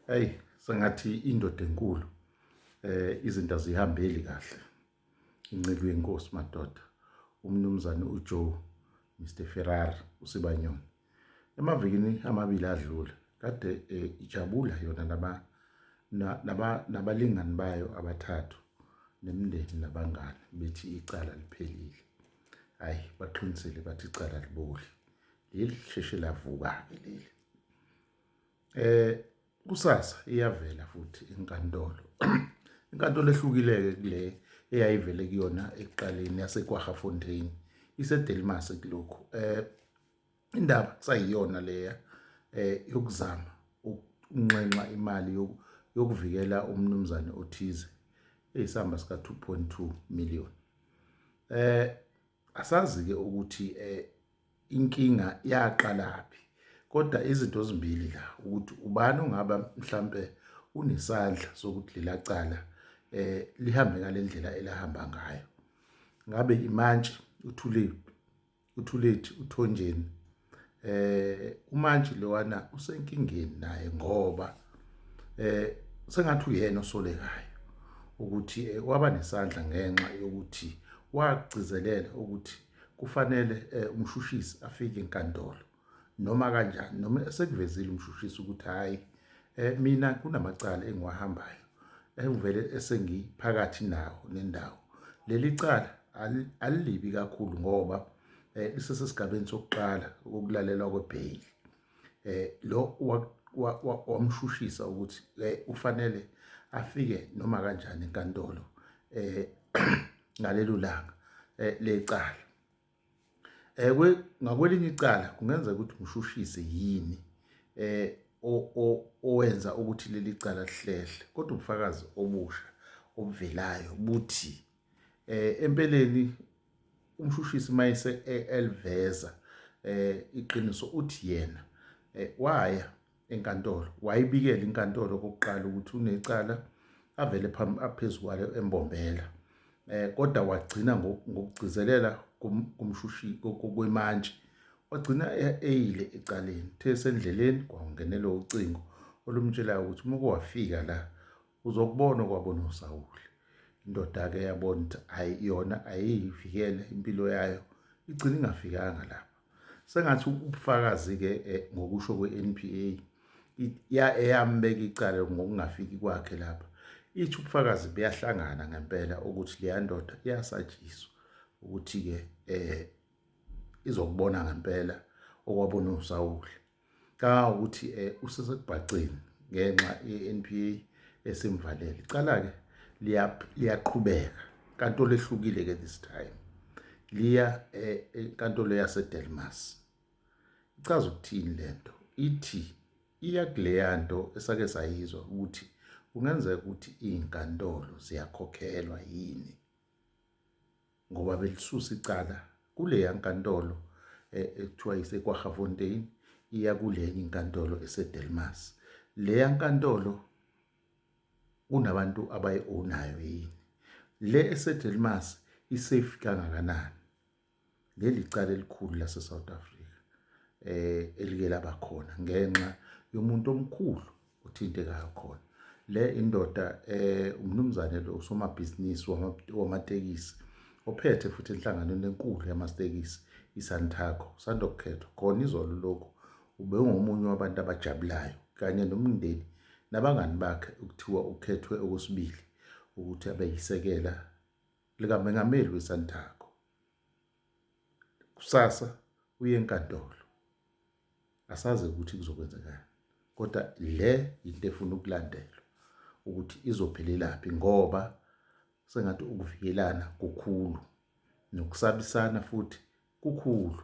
Hey, sengathi indoda enkulu izinto azihambeli kahle. Inceke yenkosi madoda. Umnumzane uJoe Mr Ferrari uSibanyoni. Emavikini amabili adlule kade ijabula yona nabalingani bayo abathathu nemindeni nabangani bethi icala liphelile. Hayi baqinisele bathi icala liboli. Leli sheshe lavuka ke leli. Kusasa iyavela futhi inkantolo. Inkantolo ehlukile kule eyayivele kuyona ekuqaleni yaseKwaGafontein iseDelmas kulokhu. Indaba sayiyona leya yokuzama ukunxenxa imali yokuvikela umnumzane othize eyisamba sika 2.2 million. Asazi ke ukuthi inkinga yaqalaphi. Kodwa izinto ezimbili la ukuthi ubani ongaba mhlambe unesandla sokuthi lelacala lihambe ngalendlela elahamba ngayo. Ngabe imantshi uThulethi uThonjeni umantshi lowana usenkingeni naye ngoba sengathi uyena osolekayo ukuthi waba nesandla ngenxa yokuthi wagcizelela ukuthi kufanele umshushisi afike enkantolo noma kanjani noma esekuvezile umshushisi ukuthi hayi mina kunamacala engiwahambayo engivele esengiphakathi nawo nendawo. Leli cala alilibi kakhulu ngoba lisesesigabeni sokuqala ukulalela kwebail. Lo wamshushisa ukuthi ufanele afike noma kanjani enkantolo ngalelo langa lecala. Ngakwelinye icala kungenzeka ukuthi umshushisi yini owenza ukuthi leli cala lihlehle, kodwa ubufakazi obusha obuvelayo buthi empeleni umshushisi mayese eliveza iqiniso uthi yena waya enkantolo wayibikela inkantolo okokuqala ukuthi unecala avele phezulu kwalo embombela. Kodwa wagcina ngokugcizelela kumshushi kwemantshi wagcina eyile ecaleni thesendleleni kwangenela ucingo olumtshelayo ukuthi uma kwafika la uzokubona kwabona uSawuli. Indoda ke yabona ukuthi hayi yona ayivikele impilo yayo igcina ingafikanga lapha. Sengathi ubufakazi ke ngokusho kweNPA eyambeka icala ngokungafiki kwakhe lapha. Ithi ubufakazi buyahlangana ngempela ukuthi leya ndoda iyasatshiswa ukuthi ke izokubona ngempela okwabona uSawuli. Ka ukuthi usesekubhaceni ngenxa yeNPA esimvalele. Icala ke liyaqhubeka. Inkantolo ehlukile ke this time. Liya enkantolo yaseDelmas. Ichaza ukuthini lento? Ithi iya kuleyanto esake sayizwa ukuthi kungenzeka ukuthi izinkantolo ziyakhokhelwa yini ngoba belisusa icala kuleya nkantolo ekuthiwa iseKwaGafontein iya kulenye inkantolo eseDelmas. Leya nkantolo kunabantu abayi-ownayo yini? Le eseDelmas isafe kangakanani? Leli cala elikhulu lase-South Africa elike labakhona ngenxa yomuntu omkhulu othintekayo khona. Le indoda umnumzane lo usomabhizinisi wamatekisi ophethe futhi enhlanganweni enkulu yamatekisi iSantaco sandokukhethwa khona izolo lokho ube ngomunye wabantu abajabulayo kanye nomndeni nabangani bakhe ukuthiwa ukhethwe okwesibili ukuthi abe yisekela likaMengameli weSantaco. Kusasa uye enkantolo. Asazi ukuthi kuzokwenzekani. Kodwa le into efuna ukulandelwa ukuthi izophelelaphi ngoba sengathi ukuvikelana kukhulu nokusabisana futhi kukhulu